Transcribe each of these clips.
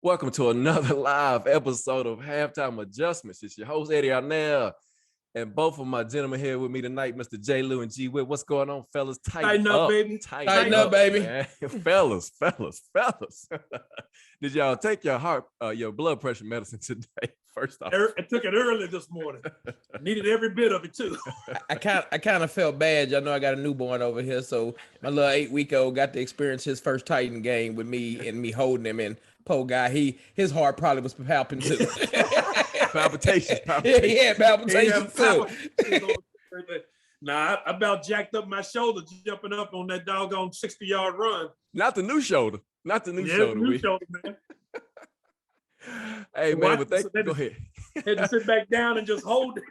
Welcome to another live episode of Halftime Adjustments. It's your host, Eddie Arnell, and both of my gentlemen here with me tonight, Mr. J. Lou and G. Witt. What's going on, fellas? Tighten up, baby. Tighten up, baby. fellas. Did y'all take your blood pressure medicine today? First off, I took it early this morning. Needed every bit of it too. I kind of felt bad. Y'all know I got a newborn over here, so my little 8-week-old got to experience his first Titan game with me and me holding him. And poor guy, his heart probably was palpitating too. Palpitations. Yeah, he had palpitations too. Nah, I about jacked up my shoulder jumping up on that doggone 60-yard run. Not the new shoulder. New shoulder, man. Hey, man, go ahead. Had to sit back down and just hold it.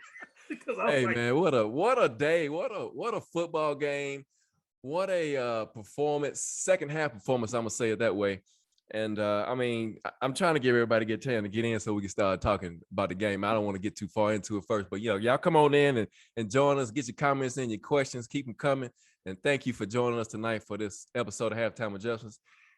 Hey, man, what a day. What a football game. What a performance, second half performance, I'm going to say it that way. And, I'm trying to give everybody a chance to get in so we can start talking about the game. I don't want to get too far into it first, but, y'all come on in and join us. Get your comments in, your questions. Keep them coming. And thank you for joining us tonight for this episode of Halftime Adjustments.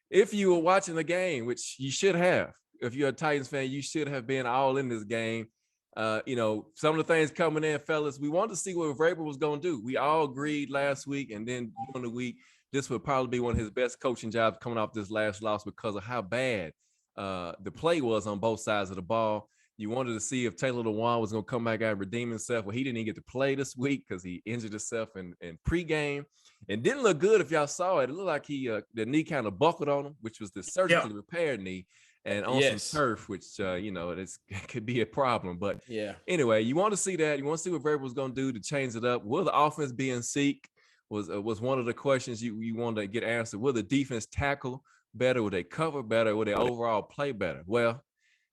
If you were watching the game, which you should have, if you're a Titans fan, you should have been all in this game. Some of the things coming in, fellas, we wanted to see what Vrabel was going to do. We all agreed last week, and then during the week, this would probably be one of his best coaching jobs coming off this last loss because of how bad the play was on both sides of the ball. You wanted to see if Taylor Lewan was going to come back out and redeem himself. Well, he didn't even get to play this week because he injured himself in pregame. And didn't look good if y'all saw it. It looked like the knee kind of buckled on him, which was the surgically repaired knee. And on some turf, which, it could be a problem. But anyway, you want to see that. You want to see what Vrabel was going to do to change it up. Will the offense be in sync was one of the questions you wanted to get answered. Will the defense tackle better? Will they cover better? Will they overall play better? Well,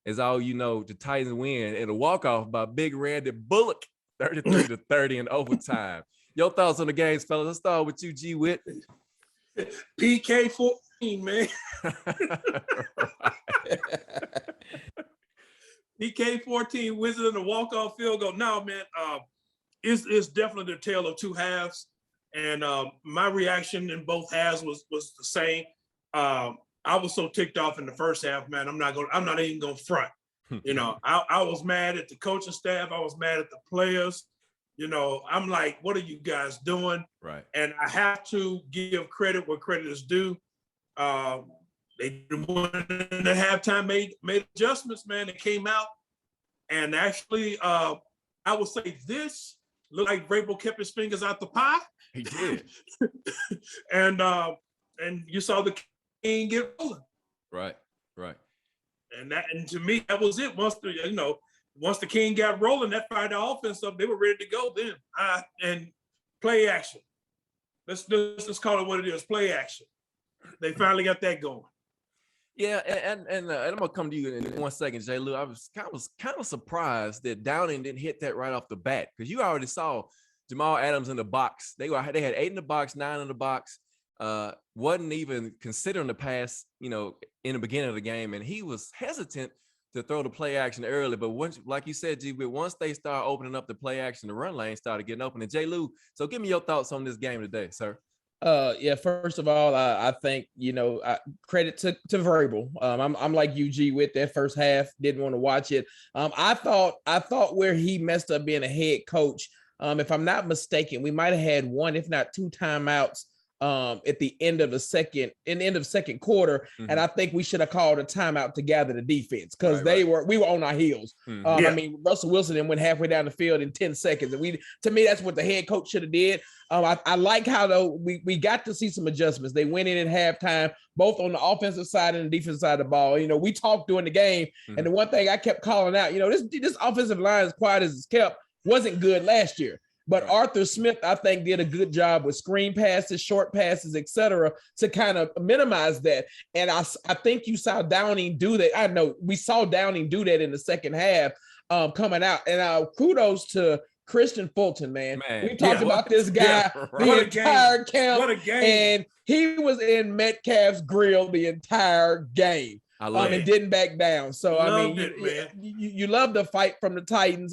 as all you know, the Titans win in a walk-off by big Randy Bullock, 33-30 in overtime. Your thoughts on the games, fellas? Let's start with you, G. Witt. PK 14, man. PK 14, Wizard in the walk-off field goal. No, man, it's definitely the tale of two halves. And my reaction in both halves was the same. I was so ticked off in the first half, man. I'm not even gonna front. I was mad at the coaching staff. I was mad at the players. I'm like, what are you guys doing? Right. And I have to give credit where credit is due. They went in the halftime, made adjustments, man. It came out, and actually, I would say this looked like Vrabel kept his fingers out the pie. He did. and you saw the king get rolling. Right. And to me, that was it. Once the king got rolling, that fired the offense up. They were ready to go then. And play action. Let's call it what it is. Play action. They finally got that going. Yeah, and I'm gonna come to you in 1 second, J. Lou. I was kind of surprised that Downing didn't hit that right off the bat because you already saw Jamal Adams in the box. They had 8 in the box, 9 in the box. Wasn't even considering the pass, in the beginning of the game, and he was hesitant to throw the play action early. But once, like you said, G, once they start opening up the play action, the run lane started getting open. And J. Lou, so give me your thoughts on this game today, sir. First of all, I think, credit to Vrabel. I'm like you, G, with that first half, didn't want to watch it. I thought where he messed up being a head coach, if I'm not mistaken, we might have had 1, if not 2 timeouts at the end of second quarter. Mm-hmm. And I think we should have called a timeout to gather the defense because we were on our heels. Mm-hmm. Russell Wilson then went halfway down the field in 10 seconds. And to me, that's what the head coach should have did. I like how though we got to see some adjustments. They went in at halftime, both on the offensive side and the defensive side of the ball. We talked during the game, and the one thing I kept calling out, this offensive line, as quiet as it's kept, wasn't good last year. But Arthur Smith, I think, did a good job with screen passes, short passes, et cetera, to kind of minimize that. And I think you saw Downing do that. I know we saw Downing do that in the second half coming out. And kudos to Christian Fulton, man. We talked about this guy the entire camp. What a game. And he was in Metcalf's grill the entire game. I love and didn't back down. So Loved I it, mean, man. you love the fight from the Titans.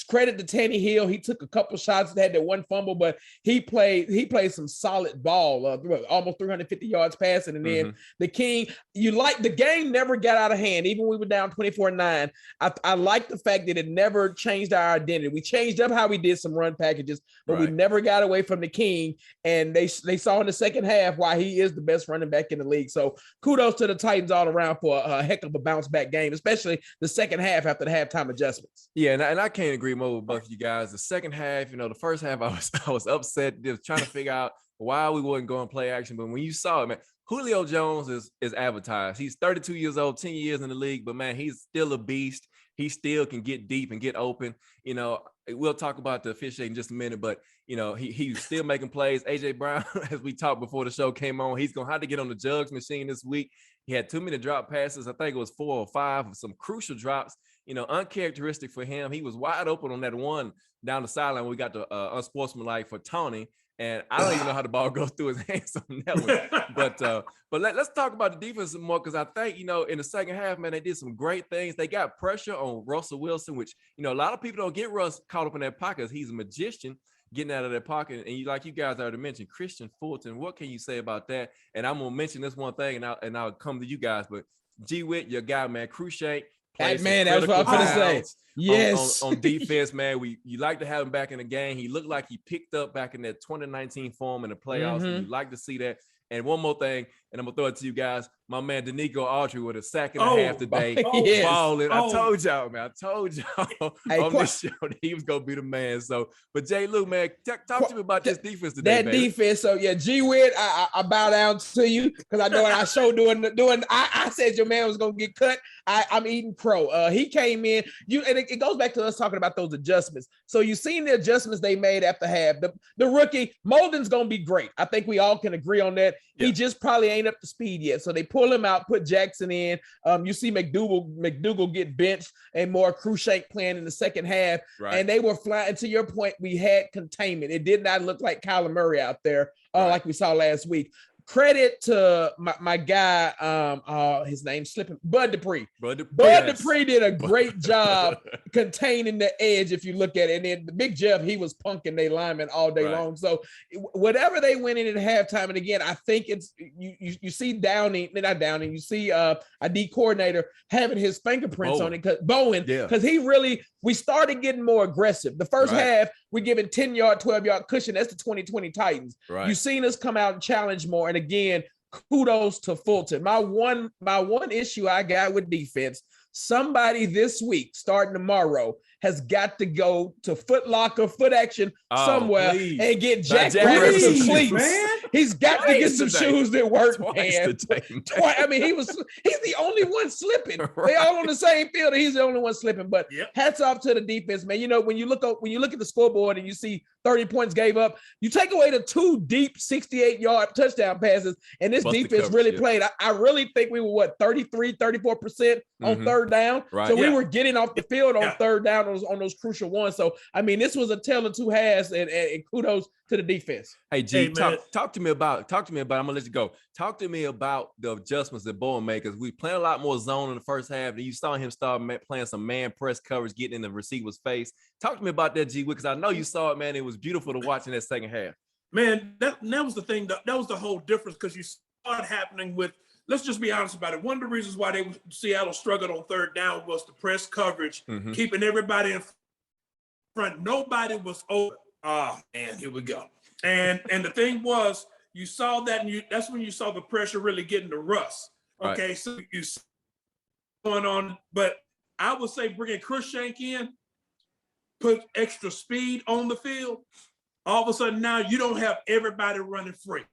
Credit to Tannehill. He took a couple shots, had that one fumble, but he played some solid ball. Almost 350 yards passing, and then the King. The game never got out of hand, even when we were down 24-9. I like the fact that it never changed our identity. We changed up how we did some run packages, but we never got away from the King. And they saw in the second half why he is the best running back in the league. So kudos to the Titans all around for a heck of a bounce back game, especially the second half after the halftime adjustments. Yeah, and I can't agree more with both of you guys. The second half, the first half I was upset, just trying to figure out why we wouldn't go and play action. But when you saw it, man, Julio Jones is advertised. He's 32 years old, 10 years in the league, but man, he's still a beast. He still can get deep and get open. We'll talk about the officiating in just a minute, but he's still making plays. AJ Brown, as we talked before the show came on, he's gonna have to get on the jugs machine this week. He had too many drop passes. I think it was 4 or 5 of some crucial drops, uncharacteristic for him. He was wide open on that one down the sideline when we got the unsportsmanlike for Tony. And I don't even know how the ball goes through his hands on that one. But let's talk about the defense more, because I think, in the second half, man, they did some great things. They got pressure on Russell Wilson, which, a lot of people don't get Russ caught up in that pocket. He's a magician getting out of that pocket. And like you guys already mentioned, Christian Fulton, what can you say about that? And I'm going to mention this one thing, and I'll come to you guys. But G. Witt, your guy, man, Cruikshank. Man, that's what I'm going to say. Yes. On defense, man, you like to have him back in the game. He looked like he picked up back in that 2019 form in the playoffs. And you like to see that. And one more thing, and I'm gonna throw it to you guys. My man Danico Autry with a sack and a half today. Yes. Balling. I told y'all, man. I told y'all on this show that he was gonna be the man. So, but Jay Lou, man, talk to me about this defense today. That defense. So yeah, G Witt, I bow down to you, because I know in our show doing. I said your man was gonna get cut. I'm eating crow. He came in. And it goes back to us talking about those adjustments. So you seen the adjustments they made after half. The rookie Molden's gonna be great. I think we all can agree on that. Yeah. He just probably ain't up to speed yet. So they pull him out, put Jackson in. You see McDougal get benched, and more Cruikshank playing in the second half. Right. And they were flying. To your point, we had containment. It did not look like Kyler Murray out there like we saw last week. Credit to my guy, his name's slipping, Bud Dupree. Bud Dupree did a great job containing the edge, if you look at it. And then the Big Jeff, he was punking their linemen all day long. So whatever they went in at halftime, and again, I think it's you see you see a D coordinator having his fingerprints on it, because we started getting more aggressive. The first half, we're giving 10-yard, 12-yard cushion. That's the 2020 Titans. Right. You've seen us come out and challenge more. And again, kudos to Fulton. My one issue I got with defense, somebody this week, starting tomorrow, has got to go to Foot Locker, Foot Action somewhere, and get Jack Rabbit some cleats. He's got to get some shoes that work, man. I mean, he's the only one slipping. They all on the same field, and he's the only one slipping. But hats off to the defense, man. When you look at the scoreboard and you see 30 points gave up, you take away the 2 deep 68-yard touchdown passes, and this defense really played. I really think we were 34% on third down. Right. So we were getting off the field on third down on those crucial ones. So I mean, this was a tale of two halves, and kudos to the defense. Hey G, talk to me about. I'm gonna let you go. Talk to me about the adjustments that Bowen made, because we played a lot more zone in the first half, and you saw him start playing some man press coverage, getting in the receiver's face. Talk to me about that, G, because I know you saw it, man. It was beautiful to watch in that second half. Man, that was the thing. That was the whole difference, because you saw it happening with. Let's just be honest about it. One of the reasons why Seattle struggled on third down was the press coverage, keeping everybody in front. Nobody was open. Man, here we go. And the thing was, you saw that, and that's when you saw the pressure really getting to Russ. Okay, right. So you see going on, but I would say bringing Cruikshank in, put extra speed on the field. All of a sudden now you don't have everybody running free.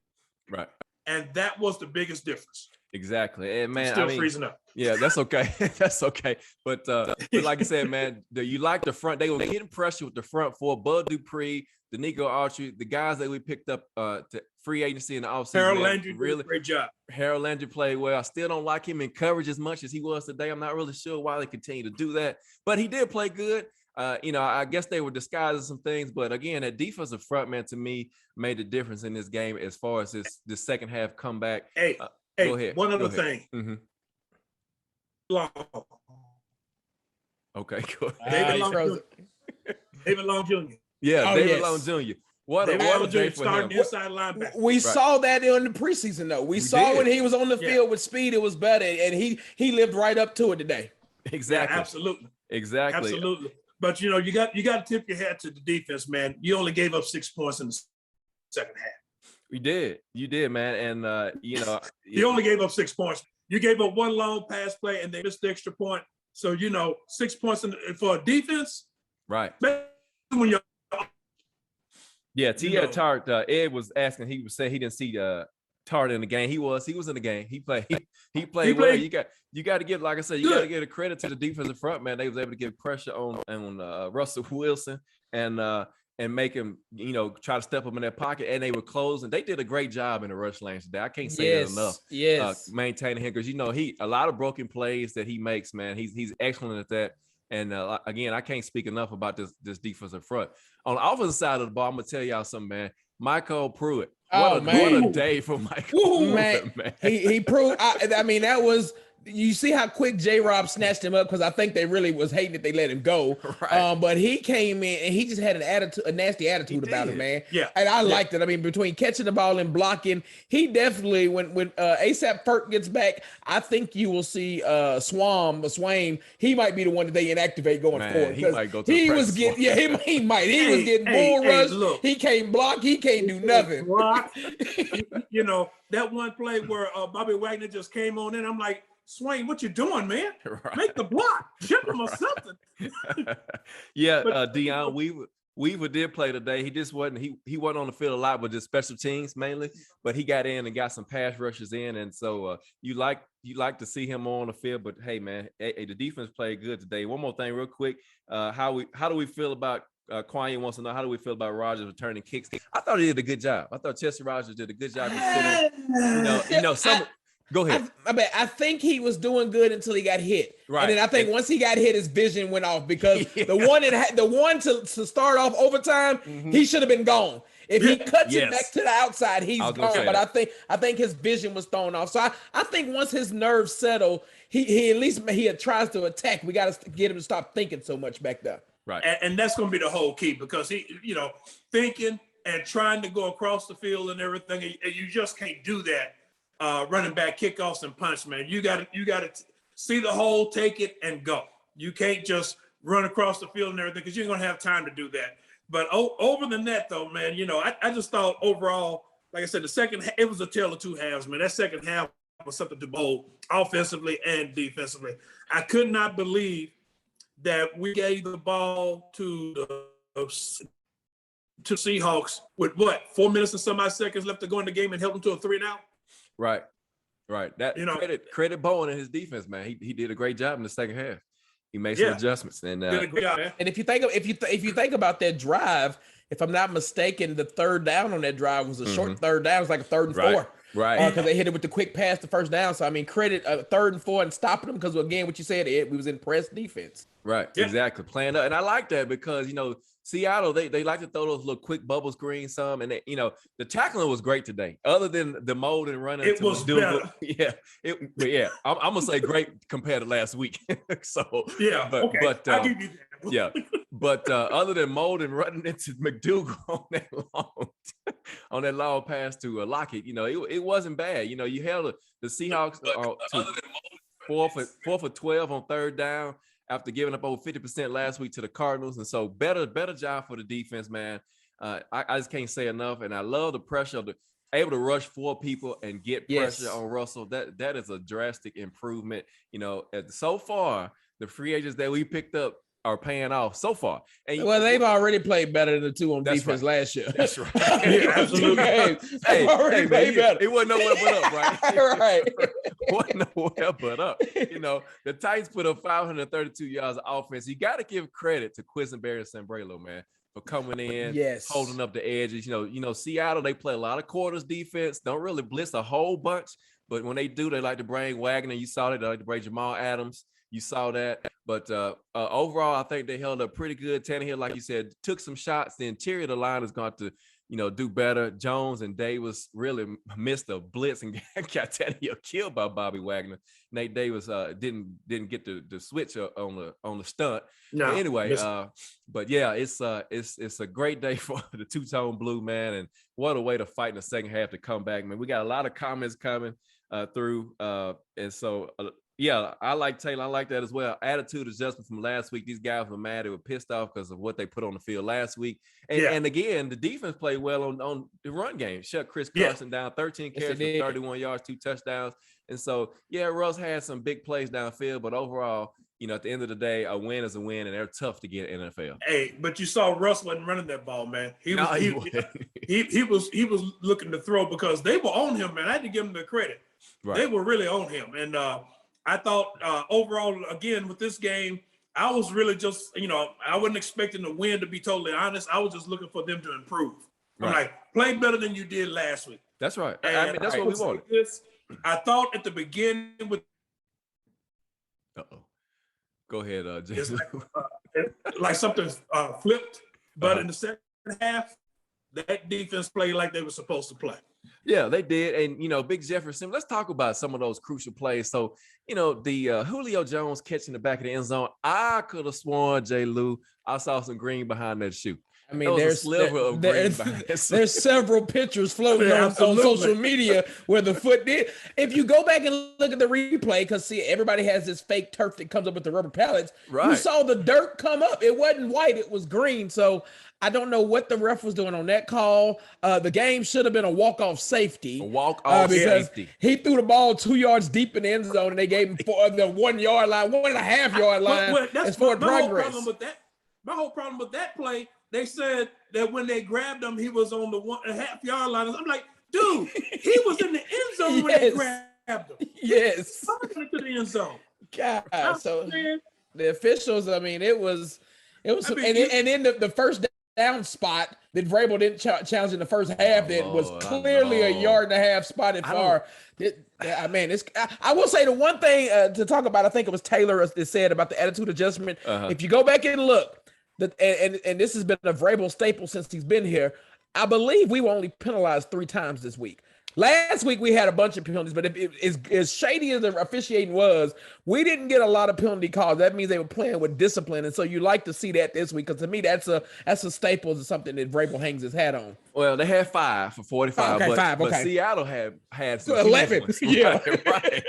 Right. And that was the biggest difference. Exactly. And man, still freezing up. Yeah, that's okay. That's okay. But like I said, man, you like the front. They were getting pressure with the front four. Bud Dupree, Danico Autry, the guys that we picked up to free agency in the offseason. Harold Landry really great job. Harold Landry played well. I still don't like him in coverage as much as he was today. I'm not really sure why they continue to do that, but he did play good. I guess they were disguising some things, but again, that defensive front, man, to me made a difference in this game as far as this second half comeback. Hey, go ahead. One other thing. Long. Okay, cool. David he Long throws Jr. it. David Long Jr. Yeah, Oh, David yes. Long Jr. What David a Long day Jr. for starting him. inside linebacker. We saw that in the preseason, though. We saw did. when he was on the Yeah. field with speed, it was better, and he lived right up to it today. Exactly. Yeah, absolutely. Exactly. Absolutely. But you got to tip your hat to the defense, man. You only gave up 6 points in the second half. You did, man. And You only gave up 6 points. You gave up one long pass play, and they missed the extra point. So 6 points for a defense. Right. When you're Yeah, T.Ed Tart, Ed was asking, he was saying he didn't see Tart in the game. He was in the game. He played well. You got to give, like I said, you got to give a credit to the defensive front, man. They was able to get pressure on Russell Wilson and make him, try to step up in their pocket, and they were closing. They did a great job in the rush lanes today. I can't say that enough. Yes. Maintaining him, because a lot of broken plays that he makes, man. He's excellent at that. And again, I can't speak enough about this defensive front. On the offensive side of the ball, I'm gonna tell y'all something, man. Michael Pruitt. What a day for Michael Pruitt, man. He proved. I mean, that was. You see how quick J-Rob snatched him up, because I think they really was hating that they let him go. Right. But he came in and he just had a nasty attitude about it, man. Yeah. And I liked it. I mean, between catching the ball and blocking, he definitely, when ASAP Ferk gets back, I think you will see Swain. He might be the one that they inactivate going forward. He might go to the press squad. He might. He was getting bull rushed. Look. He can't block. He can't do nothing. Block. That one play where Bobby Wagner just came on in. I'm like, Swain, what you doing, man? Right. Make the block, chip him or something. Yeah, Deion Weaver did play today. He just wasn't on the field a lot, but just special teams mainly. But he got in and got some pass rushes in, and so you like to see him on the field. But hey, man, the defense played good today. One more thing, real quick, how do we feel about? Kwame wants to know, how do we feel about Rodgers returning kicks? I thought he did a good job. I thought Chester Rogers did a good job considering, Go ahead. I think he was doing good until he got hit. Right. And then I think once he got hit, his vision went off, because the one to start off overtime, he should have been gone. If he cuts it back to the outside, he's gone. But I think his vision was thrown off. So I think once his nerves settle, he at least tries to attack. We got to get him to stop thinking so much back there. Right. And that's going to be the whole key, because he, thinking and trying to go across the field and everything, and you just can't do that. Running back kickoffs and punch, man. You got to see the hole, take it, and go. You can't just run across the field and everything, because you're going to have time to do that. But over the net, though, man, I just thought overall, like I said, it was a tale of two halves, man. That second half was something to behold, offensively and defensively. I could not believe that we gave the ball to the Seahawks with 4 minutes and some odd seconds left to go in the game, and held them to a 3-and-out. Right. That credit Bowen and his defense, man. He did a great job in the second half. He made some adjustments, and did a great job, man. And if you think about that drive, if I'm not mistaken, the third down on that drive was a short third down. It was like a 3rd and 4. Right. Because they hit it with the quick pass the first down. So I mean, credit 3rd and 4 and stopping them, because again, what you said, Ed, we was in press defense. Right. Yeah. Exactly. Playing up, and I like that, because Seattle, they like to throw those little quick bubble screens some, and the tackling was great today. Other than the mold and running, it was better. Yeah, I'm gonna say great compared to last week. So yeah, but I'll give you that. Yeah, but other than mold and running into McDougal on that long pass to Lockett, it wasn't bad. You held the Seahawks to 4 for 12 on 3rd down, after giving up over 50% last week to the Cardinals. And so better job for the defense, man. I just can't say enough. And I love the pressure of able to rush 4 people and get pressure on Russell. That is a drastic improvement. So far, the free agents that we picked up are paying off so far. And they've already played better than the 2 on defense last year. That's right. Yeah, absolutely. Hey, better. It wasn't nowhere but up, right? Right. Wasn't nowhere but up. The Titans put up 532 yards of offense. You got to give credit to Quisenberry and Sambrelo, man, for coming in, holding up the edges. Seattle, they play a lot of quarters defense, don't really blitz a whole bunch, but when they do, they like to bring Wagner. You saw that. They like to bring Jamal Adams. You saw that. But overall, I think they held up pretty good. Tannehill, like you said, took some shots. The interior of the line is going to do better. Jones and Davis really missed a blitz and got Tannehill killed by Bobby Wagner. Nate Davis didn't get the switch on the stunt. No, but anyway, but yeah, it's a great day for the two-tone blue, man, and what a way to fight in the second half to come back, man. We got a lot of comments coming through, and so. Yeah, I like Taylor. I like that as well. Attitude adjustment from last week. These guys were mad. They were pissed off because of what they put on the field last week. And again, the defense played well on the run game. Shut Chris Carson down, 13 carries for 31 yards, 2 touchdowns. And so, Russ had some big plays downfield, but overall, at the end of the day, a win is a win, and they're tough to get in the NFL. Hey, but you saw Russ wasn't running that ball, man. He was looking to throw because they were on him, man. I had to give him the credit. Right. They were really on him, and I thought overall, again, with this game, I was really just, I wasn't expecting the win, to be totally honest. I was just looking for them to improve. Right. I'm like, play better than you did last week. That's right. I mean, that's what we wanted. I thought at the beginning with. Go ahead, Jason. Like something flipped, but in the second half, that defense played like they were supposed to play. Yeah, they did. And, Big Jefferson, let's talk about some of those crucial plays. So, the Julio Jones catching the back of the end zone, I could have sworn, J. Lou, I saw some green behind that shoe. I mean, there's several pictures floating on social media where the foot did. If you go back and look at the replay, because see, everybody has this fake turf that comes up with the rubber pellets. Right. You saw the dirt come up. It wasn't white, it was green. So I don't know what the ref was doing on that call. The game should have been a walk-off safety. Safety. He threw the ball 2 yards deep in the end zone, and they gave him the 1 yard line, 1.5 yard line. That's for progress. My whole problem with that play, they said that when they grabbed him, he was on the 1.5 yard line. I'm like, dude, he was in the end zone when they grabbed him. Yes. To the end zone. God, so the officials, I mean, it was, and then the first down spot that Vrabel didn't challenge in the first half that was clearly a 1.5 yard spotted far. I will say the one thing to talk about, I think it was Taylor that said about the attitude adjustment. If you go back and look, and this has been a Vrabel staple since he's been here, I believe we were only penalized 3 times this week. Last week we had a bunch of penalties, but as shady as the officiating was, we didn't get a lot of penalty calls. That means they were playing with discipline, and so you like to see that this week, because to me that's a staple of something that Vrabel hangs his hat on. Well, they had 5 for 45, but Seattle had some 11, right.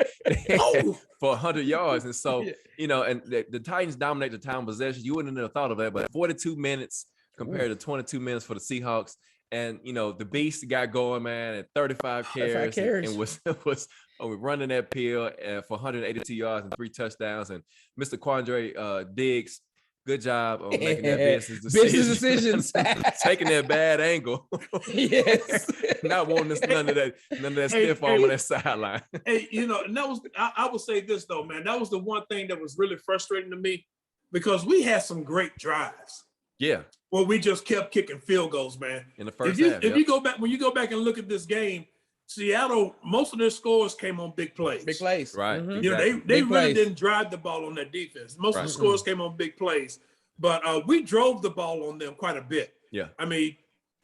For 100 yards, and so and the Titans dominate the time possession. You wouldn't have thought of that, but 42 minutes compared to 22 minutes for the Seahawks. And the beast got going, man, at 35 carries. And was running that peel for 182 yards and 3 touchdowns. And Mr. Quandre Diggs, good job on making that business decisions. Taking that bad angle. Yes. Not wanting none of that stiff arm on that sideline. And that was, I would say this though, man, that was the one thing that was really frustrating to me, because we had some great drives. Yeah. Well, we just kept kicking field goals, man. In the first half. If you go back, when you go back and look at this game, Seattle, most of their scores came on big plays. Big plays. Right. Mm-hmm. Exactly. They really didn't drive the ball on that defense. Most of the scores came on big plays. But we drove the ball on them quite a bit. Yeah. I mean,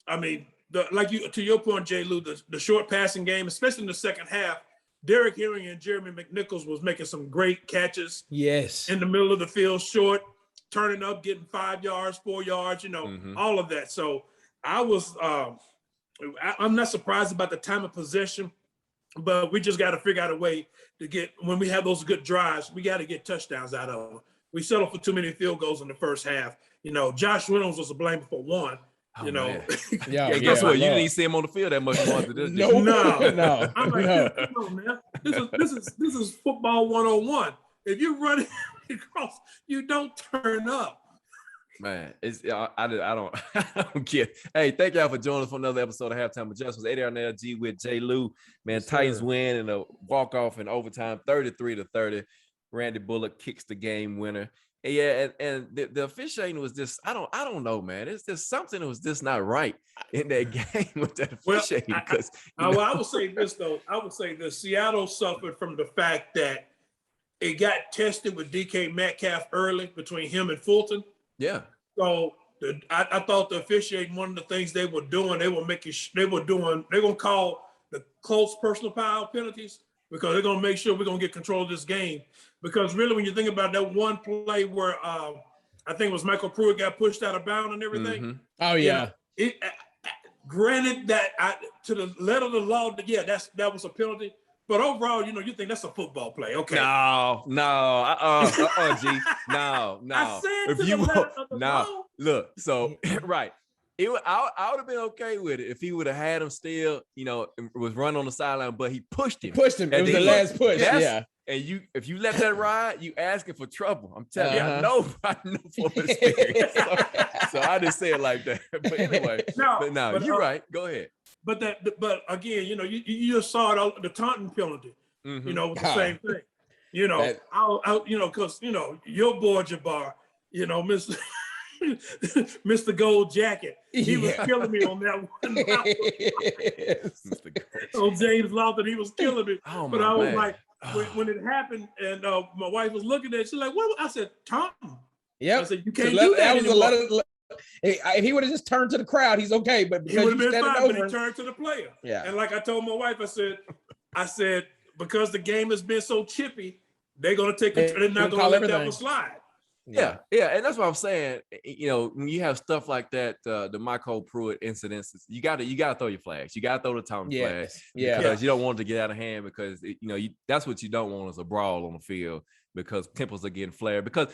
to your point, J. Lou, the short passing game, especially in the second half, Derek Henry and Jeremy McNichols was making some great catches. Yes. In the middle of the field, short, turning up, getting 5 yards, 4 yards, all of that. So I'm not surprised about the time of possession, but we just got to figure out a way to get, when we have those good drives, we got to get touchdowns out of them. We settled for too many field goals in the first half. Josh Reynolds was to blame for one. Guess what? You didn't see him on the field that much more than this. No. I'm like, come on, man. This is football 101. If you're running across, you don't turn up. Man, I don't get. Hey, thank y'all for joining us for another episode of Halftime Adjustments. ADRNLG with J. Lou. Man, yes, Titans win in a walk-off in overtime, 33-30. Randy Bullock kicks the game winner. And the officiating was just, I don't know, man. It's just something that was just not right in that game with that officiating. I would say this, though. I would say that Seattle suffered from the fact that it got tested with DK Metcalf early between him and Fulton. Yeah. So I thought the officiating, one of the things they were doing, they're gonna call the close personal foul penalties because they're gonna make sure we're gonna get control of this game. Because really, when you think about that one play where I think it was Michael Pruitt got pushed out of bounds and everything. Mm-hmm. Oh yeah. Granted that to the letter of the law, that was a penalty. But overall, you think that's a football play. Okay. G. No. I said if you look, so right. I would have been okay with it if he would have had him still, was running on the sideline, but he pushed him. It was the last push. Yeah. And if you let that ride, you asking for trouble. I'm telling you, nobody knew from experience. So I didn't say it like that. But anyway, you're right. Go ahead. But again, you just saw it, the taunting penalty. Mm-hmm. With the same thing. Because your boy Jabbar, Mr. Gold Jacket, he was killing me on that one. Oh, James Lawton, he was killing me. Oh, but I was like, when it happened, and my wife was looking at it, she's like, "What?" I said, "Taunting." Yeah. I said, "You can't do that." That was a letter. If he would have just turned to the crowd, he's okay. But he would have been fine, but he turned to the player. Yeah. And like I told my wife, I said, because the game has been so chippy, they're not going to let that one slide. Yeah, and that's what I'm saying. When you have stuff like that, the Michael Pruitt incidences, you got to throw your flags. You got to throw the taunting flags. Yeah, because you don't want it to get out of hand. Because that's what you don't want is a brawl on the field because tempers are getting flared. Because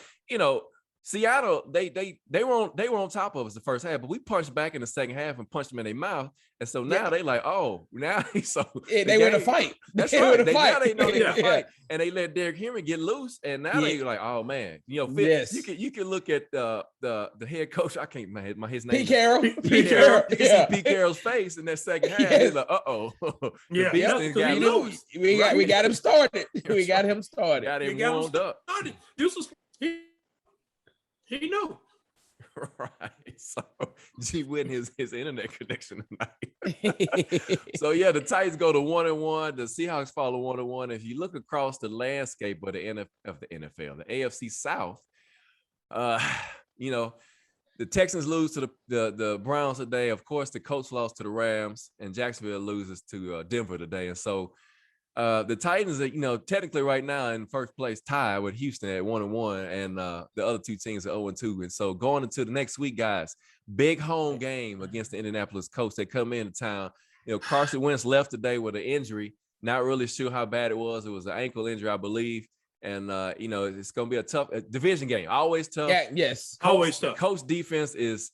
Seattle, they were on top of us the first half, but we punched back in the second half and punched them in their mouth. And so now they like, oh, now they win a fight. That's right. Now they know they fight, and they let Derrick Henry get loose, and now they like, oh man, you can look at the head coach. I can't his name. Pete Carroll. You can see Pete Carroll's face in that second half. He's like, we got him started. We got him started. Got him warmed up. He knew. Right. So G win his internet connection tonight. So the Titans go to 1-1. The Seahawks fall to 1-1. If you look across the landscape of the NFL, the AFC South, the Texans lose to the Browns today. Of course, the Colts lost to the Rams, and Jacksonville loses to Denver today. And so the Titans are, technically right now in first place, tied with Houston at 1-1, and the other two teams are 0-2. And so going into the next week, guys, big home game against the Indianapolis Colts. They come into town. Carson Wentz left today with an injury. Not really sure how bad it was. It was an ankle injury, I believe. And it's going to be a tough division game. Always tough. Yeah, yes, always tough. Colts defense is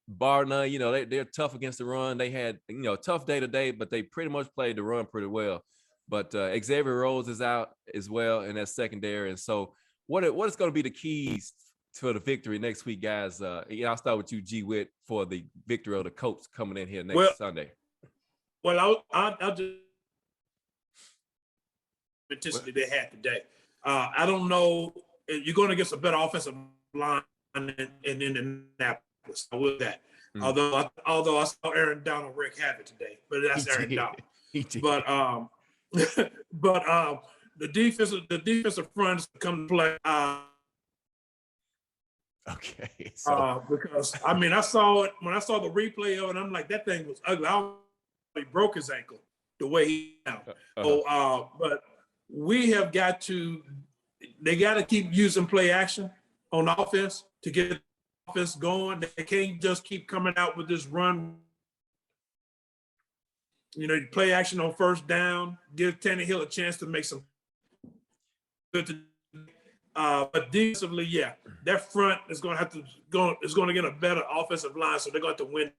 bar none. They're tough against the run. They had a tough day today, but they pretty much played the run pretty well. But Xavier Rhodes is out as well in that secondary. And so what is going to be the keys to the victory next week, guys? I'll start with you, G. Witt, for the victory of the Colts coming in here next Sunday. Well, I'll just they had today. I don't know. You're going to get some better offensive line in Indianapolis with that. Mm-hmm. Although I saw Aaron Donald wreak havoc today, but that's Aaron Donald. But the defensive fronts come to play. Okay. So. Because I saw it when I saw the replay of it, and I'm like, that thing was ugly. He broke his ankle the way he now. But we have got to. They got to keep using play action on offense to get the offense going. They can't just keep coming out with this run. Play action on first down, give Tannehill a chance to make some good. But defensively, that front is going to have to go. Is going to get a better offensive line, so they're going to have to win.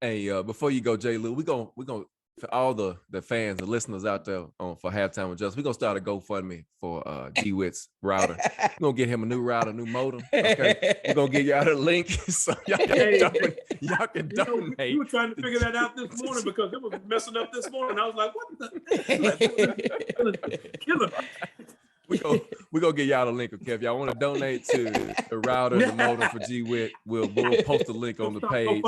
Hey, before you go, Jay Lou, we're gonna for all the fans, the listeners out there for halftime with Justin, we're gonna start a GoFundMe for G Witt's router. We're gonna get him a new router, new modem. Okay, we're gonna give y'all a link so y'all can donate. You were trying to figure that out this morning because it was messing up this morning. I was like, what the? Killing. We're gonna get y'all the link, okay? If y'all want to donate to the router and the modem for G Witt, we'll post the link on the page.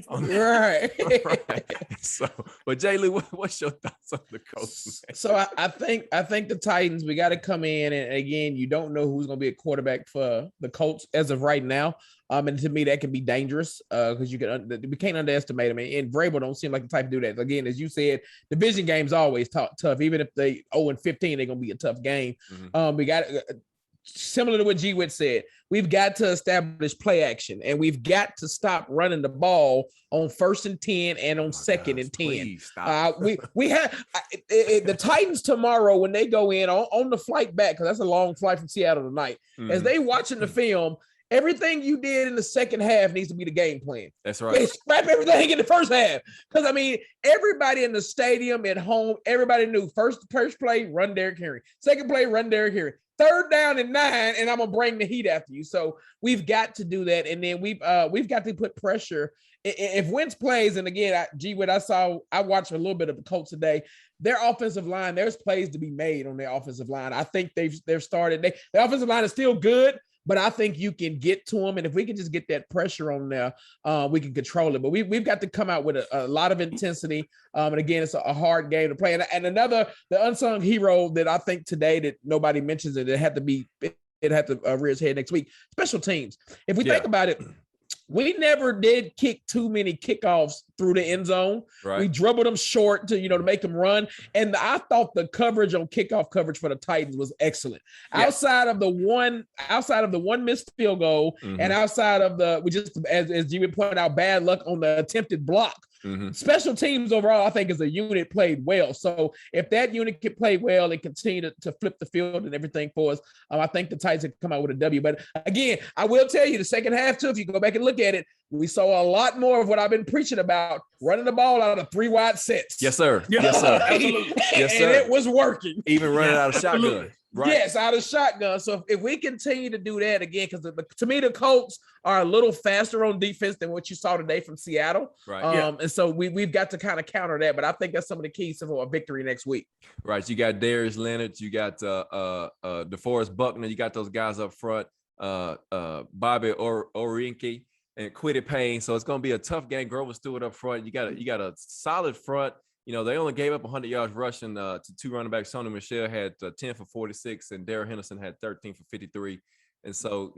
Right. Right. So, but Jay Lee, what's your thoughts on the Colts, man? So I think the Titans, we got to come in, and again, you don't know who's going to be a quarterback for the Colts as of right now. And to me, that can be dangerous because we can't underestimate them. And Vrabel don't seem like the type to do that. Again, as you said, division games always tough. Even if they 0-15, they're going to be a tough game. Mm-hmm. We got similar to what G Witt said. We've got to establish play action, and we've got to stop running the ball on 1st and 10 and on 2nd and 10. We have the Titans tomorrow when they go in on the flight back, because that's a long flight from Seattle tonight. As they watching the film, everything you did in the second half needs to be the game plan. That's right. They scrap everything in the first half. Because, I mean, everybody in the stadium, at home, everybody knew first play, run Derrick Henry. Second play, run Derrick Henry. 3rd down and 9, and I'm going to bring the heat after you. So we've got to do that. And then we've got to put pressure. If Wentz plays, and again, I watched a little bit of the Colts today. Their offensive line, there's plays to be made on their offensive line. I think they've started. Their offensive line is still good, but I think you can get to them. And if we can just get that pressure on there, we can control it. But we've got to come out with a lot of intensity. And again, it's a hard game to play. And the unsung hero that I think today that nobody mentions it had to rear its head next week, special teams. If we think about it, we never did kick too many kickoffs through the end zone. Right. We dribbled them short to make them run. And I thought the coverage on kickoff coverage for the Titans was excellent. Yeah. Outside of the one missed field goal, and outside of as Jimmy pointed out, bad luck on the attempted block. Special teams overall, I think, as a unit played well. So if that unit can play well and continue to flip the field and everything for us, I think the Titans can come out with a W. But again, I will tell you, the second half too, if you go back and look at it, we saw a lot more of what I've been preaching about, running the ball out of 3 wide sets. Yes, sir. Yes, sir. Absolutely. Yes, sir. And it was working. Even running out of shotgun. Right. Yes, out of shotgun. So if we continue to do that again, because to me, the Colts are a little faster on defense than what you saw today from Seattle. Right. And so we've got to kind of counter that. But I think that's some of the keys to a victory next week. Right. You got Darius Leonard. You got DeForest Buckner. You got those guys up front, Bobby Orinke and Quiddy Payne. So it's going to be a tough game. Grover Stewart up front. You got a solid front. They only gave up 100 yards rushing to 2 running backs. Sony Michel had 10 for 46, and Darrell Henderson had 13 for 53. And so,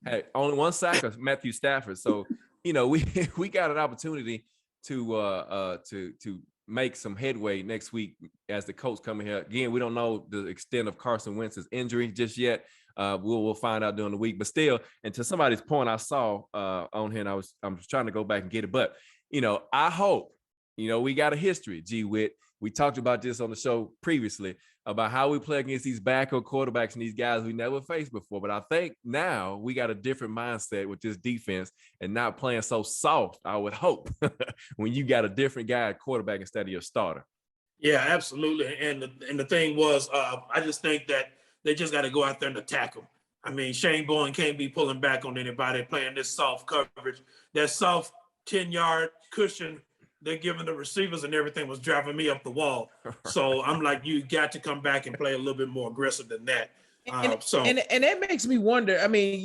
had only 1 sack of Matthew Stafford. So, we got an opportunity to make some headway next week as the Colts come in here. Again, we don't know the extent of Carson Wentz's injury just yet. We'll find out during the week. But still, and to somebody's point, I saw on here, and I'm trying to go back and get it. But I hope. We got a history, G Witt. We talked about this on the show previously about how we play against these backup quarterbacks and these guys we never faced before. But I think now we got a different mindset with this defense and not playing so soft, I would hope, when you got a different guy at quarterback instead of your starter. Yeah, absolutely. And the thing was, I just think that they just got to go out there and attack them. I mean, Shane Bowen can't be pulling back on anybody playing this soft coverage. That soft 10-yard cushion they're giving the receivers and everything was driving me up the wall. So I'm like, you got to come back and play a little bit more aggressive than that. And that makes me wonder. I mean,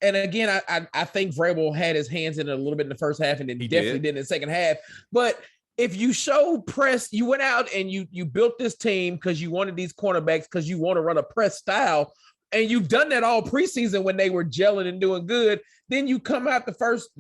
again, I think Vrabel had his hands in it a little bit in the first half, and then definitely did in the second half. But if you show press, you went out and you built this team because you wanted these cornerbacks because you want to run a press style. And you've done that all preseason when they were gelling and doing good. Then you come out the first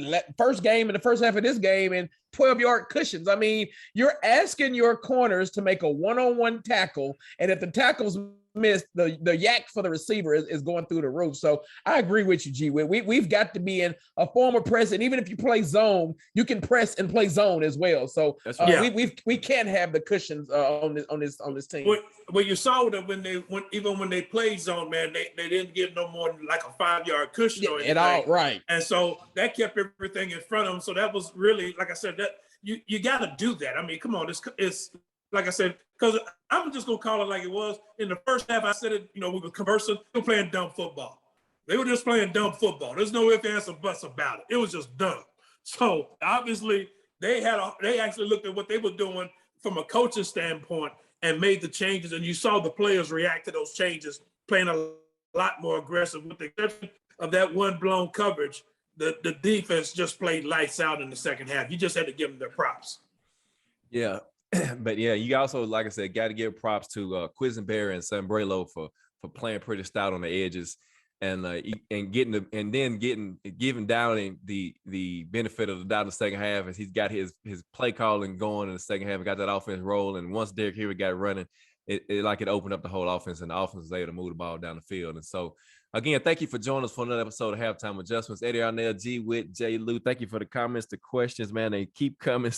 game in the first half of this game and 12-yard cushions. I mean, you're asking your corners to make a one-on-one tackle, and if the tackle's missed, the yak for the receiver is going through the roof. So I agree with you, G. We've got to be in a form of press, and even if you play zone, you can press and play zone as well. So we can't have the cushions on this team. Well, you saw that when they played zone, man, they didn't get no more than like a 5-yard cushion or anything. At all, right? And so that kept everything in front of them. So that was really, like I said, that you got to do that. I mean, come on, it's like I said, because I'm just gonna call it like it was. In the first half, I said it. We were conversing. They were playing dumb football. They were just playing dumb football. There's no ifs, ands, or buts about it. It was just dumb. So obviously, they actually looked at what they were doing from a coaching standpoint and made the changes. And you saw the players react to those changes, playing a lot more aggressive. With the exception of that one blown coverage, the defense just played lights out in the second half. You just had to give them their props. Yeah. But yeah, you also, like I said, got to give props to Quisenberry and Sombrero for playing pretty stout on the edges and giving Downing the benefit of the doubt in the second half as he's got his play calling going in the second half and got that offense rolling. And once Derrick Henry got running, it opened up the whole offense, and the offense was able to move the ball down the field. And so, again, thank you for joining us for another episode of Halftime Adjustments. Eddie Arnell, G. Witt, J. Lou, thank you for the comments, the questions, man. They keep coming.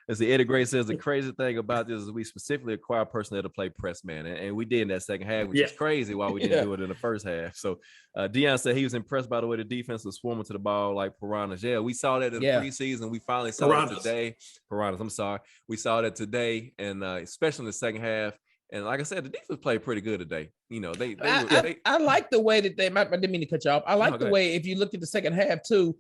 As the Eddie Gray says, the crazy thing about this is we specifically acquired personnel to play press man, and we did in that second half, which is crazy why we didn't do it in the first half. So Deion said he was impressed by the way the defense was swarming to the ball like piranhas. Yeah, we saw that in the preseason. We finally saw it today. Piranhas, I'm sorry. We saw that today, and especially in the second half. And like I said, the defense played pretty good today. You know, I like the way that I didn't mean to cut you off. I like the way, if you look at the second half too,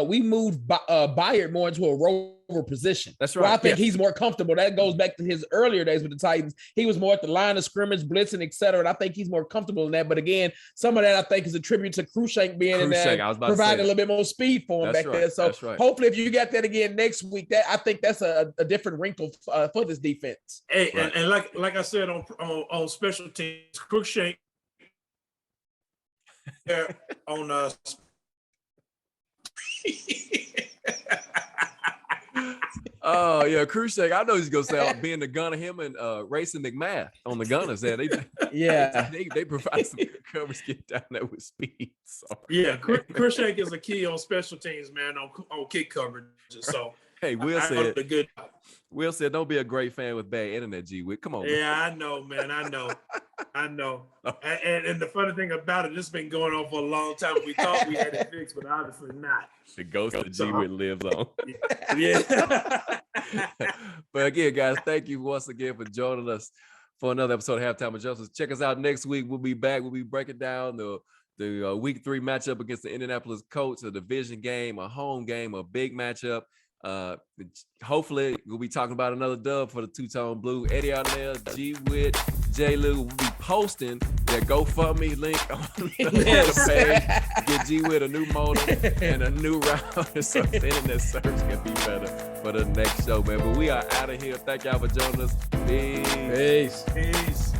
we moved Byard more into a rover position. That's right. Well, I think he's more comfortable. That goes back to his earlier days with the Titans. He was more at the line of scrimmage, blitzing, etc. And I think he's more comfortable in that. But again, some of that I think is a tribute to Cruikshank being in there, providing a little bit more speed for him back there. So hopefully, if you got that again next week, I think that's a different wrinkle for this defense. Hey, and like I said on special teams, Cruikshank on oh yeah, Cruikshank. I know he's gonna say being the gunner, him and Racing McMath on the gunners there. They provide some good coverage, get down there with speed. So. Yeah, Cruikshank is a key on special teams, man, on kick coverage. So hey, Will said don't be a great fan with bad internet, G. Witt. Come on. Yeah, man. I know, man. I know. And the funny thing about it, this has been going on for a long time. We thought we had it fixed, but obviously not. The ghost of G. Witt lives on. Yeah. But again, guys, thank you once again for joining us for another episode of Halftime Adjustments. Check us out next week. We'll be back. We'll be breaking down the week 3 matchup against the Indianapolis Colts, a division game, a home game, a big matchup. Hopefully we'll be talking about another dub for the two-tone blue. Eddie Arnell, G. Witt, J. Lou will be posting that GoFundMe link on the page. Get G. Witt a new motor and a new router so the internet service can be better for the next show, man. But we are out of here. Thank y'all for joining us. Peace. Peace.